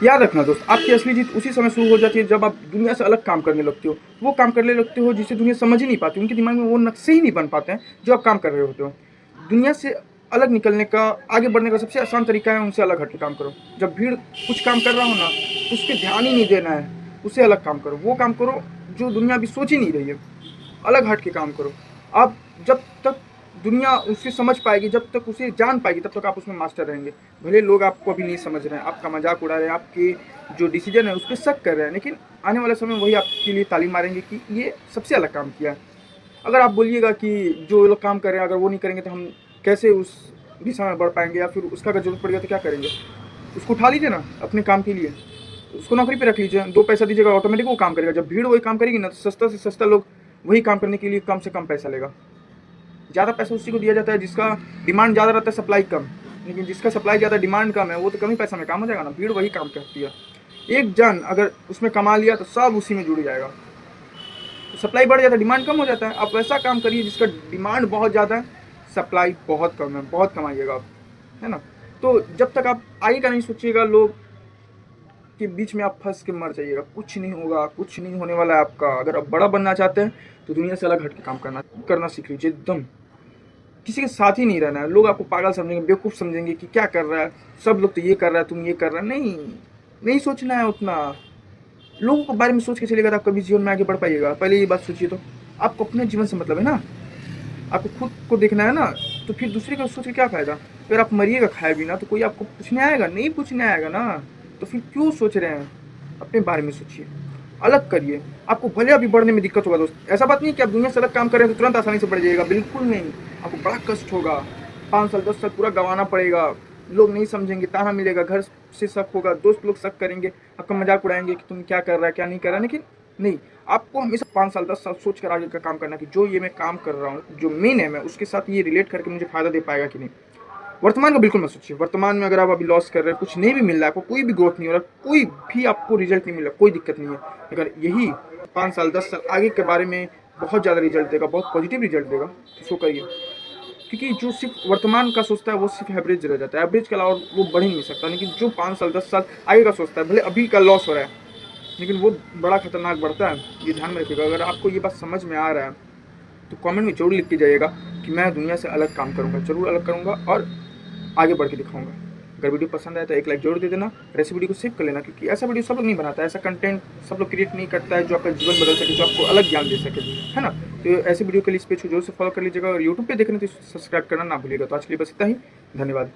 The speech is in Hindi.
याद रखना दोस्त, आपकी असली जीत उसी समय शुरू हो जाती है जब आप दुनिया से अलग काम करने लगते हो। वो काम करने लगते हो जिसे दुनिया समझ ही नहीं पाती, उनके दिमाग में वो नक्शे ही नहीं बन पाते हैं जो आप काम कर रहे होते हो। दुनिया से अलग निकलने का, आगे बढ़ने का सबसे आसान तरीका है उनसे अलग हट के काम करो। जब भीड़ कुछ काम कर रहा हो ना, तो उस पर ध्यान ही नहीं देना है, उससे अलग काम करो। वो काम करो जो दुनिया अभी सोच ही नहीं रही है, अलग हट के काम करो। आप जब तक दुनिया उसे समझ पाएगी, जब तक उसे जान पाएगी, तब तक आप उसमें मास्टर रहेंगे। भले लोग आपको अभी नहीं समझ रहे हैं, आपका मजाक उड़ा रहे हैं, आपके जो डिसीजन है उस पर शक कर रहे हैं, लेकिन आने वाले समय वही आपके लिए ताली मारेंगे कि ये सबसे अलग काम किया है। अगर आप बोलिएगा कि जो लोग काम कर रहे हैं अगर वो नहीं करेंगे तो हम कैसे उस दिशा में बढ़ पाएंगे, या फिर उसका अगर जरूरत पड़ गया तो क्या करेंगे, उसको उठा लीजिए ना अपने काम के लिए, उसको नौकरी पे रख लीजिए, 2 पैसा दीजिएगा, ऑटोमेटिक वो काम करेगा। जब भीड़ वही काम करेगी ना, तो सस्ता से सस्ता लोग वही काम करने के लिए कम से कम पैसा लेगा। ज़्यादा पैसा उसी को दिया जाता है जिसका डिमांड ज़्यादा रहता है, सप्लाई कम। लेकिन जिसका सप्लाई ज़्यादा डिमांड कम है, वो तो कम ही पैसा में काम हो जाएगा ना। भीड़ वही काम करती है। एक जन अगर उसमें कमा लिया तो सब उसी में जुड़ जाएगा। तो सप्लाई बढ़ जाता है, डिमांड कम हो जाता है। आप वैसा काम करिए जिसका डिमांड बहुत ज़्यादा है, सप्लाई बहुत कम है, बहुत कमाइएगा आप, है ना। तो जब तक आप आगे का नहीं सोचिएगा, लोग के बीच में आप फंस के मर जाइएगा। कुछ नहीं होगा, कुछ नहीं होने वाला है आपका। अगर आप बड़ा बनना चाहते हैं तो दुनिया से अलग हट के काम करना सीख लीजिए। एकदम किसी के साथ ही नहीं रहना है। लोग आपको पागल समझेंगे, बेवकूफ़ समझेंगे कि क्या कर रहा है, सब लोग तो ये कर रहा है, तुम ये कर रहा है। नहीं, नहीं सोचना है उतना। लोगों के बारे में सोच के चलेगा तो आप कभी जीवन में आगे बढ़ पाइएगा। पहले ये बात सोचिए। तो आपको अपने जीवन से मतलब है ना, आपको खुद को देखना है ना, तो फिर दूसरे का सोच के क्या फ़ायदा। फिर आप मरिएगा खाए बिना तो कोई आपको पूछने आएगा? नहीं पूछने आएगा ना। तो फिर क्यों सोच रहे हैं? अपने बारे में सोचिए, अलग करिए। आपको भले अभी बढ़ने में दिक्कत होगा दोस्त, ऐसा बात नहीं कि आप दुनिया से अलग काम कर रहे हैं तो तुरंत आसानी से बढ़ जाइएगा, बिल्कुल नहीं। आपको बड़ा कष्ट होगा, 5 साल 10 साल पूरा गंवाना पड़ेगा। लोग नहीं समझेंगे, ताना मिलेगा, घर से शक होगा, दोस्त लोग शक करेंगे, आपका मजाक उड़ाएंगे कि तुम क्या कर रहा है क्या नहीं कर रहा है। लेकिन नहीं, आपको हमेशा 5 साल 10 साल सोच कर आगे का काम करना कि जो ये मैं काम कर रहा हूँ, जो मेन है, मैं उसके साथ ये रिलेट करके मुझे फ़ायदा दे पाएगा कि नहीं। वर्तमान का बिल्कुल मत सोचिए। वर्तमान में अगर आप अभी लॉस कर रहे हैं, कुछ नहीं भी मिल रहा है, आपको कोई भी ग्रोथ नहीं हो रहा, कोई भी आपको रिजल्ट नहीं मिल रहा, कोई दिक्कत नहीं है। अगर यही 5 साल 10 साल आगे के बारे में बहुत ज़्यादा रिजल्ट देगा, बहुत पॉजिटिव रिजल्ट देगा, तो उसको करिए। क्योंकि जो सिर्फ वर्तमान का सोचता है वो सिर्फ एवरेज रह जाता है, एवरेज के अलावा वो बढ़ ही नहीं सकता। लेकिन जो 5 साल 10 साल आगे का सोचता है, भले अभी का लॉस हो रहा है लेकिन वो बड़ा खतरनाक बढ़ता है। ये ध्यान में रखिएगा। अगर आपको ये बात समझ में आ रहा है तो कमेंट में जरूर लिख के जाइएगा कि मैं दुनिया से अलग काम करूँगा, जरूर अलग करूँगा और आगे बढ़ के दिखाऊंगा। अगर वीडियो पसंद आए तो एक लाइक जरूर दे देना, और ऐसी वीडियो को सेव कर लेना, क्योंकि ऐसा वीडियो सब लोग नहीं बनाता है, ऐसा कंटेंट सब लोग क्रिएट नहीं करता है जो आपका जीवन बदल सके, जो आपको अलग ज्ञान दे सके, है ना। तो ऐसी वीडियो के लिए इस पेज को जरूर से फॉलो कर लीजिएगा, और यूट्यूब पे देखने तो सब्सक्राइब करना ना भूलिएगा। तो आज के लिए बस इतना ही, धन्यवाद।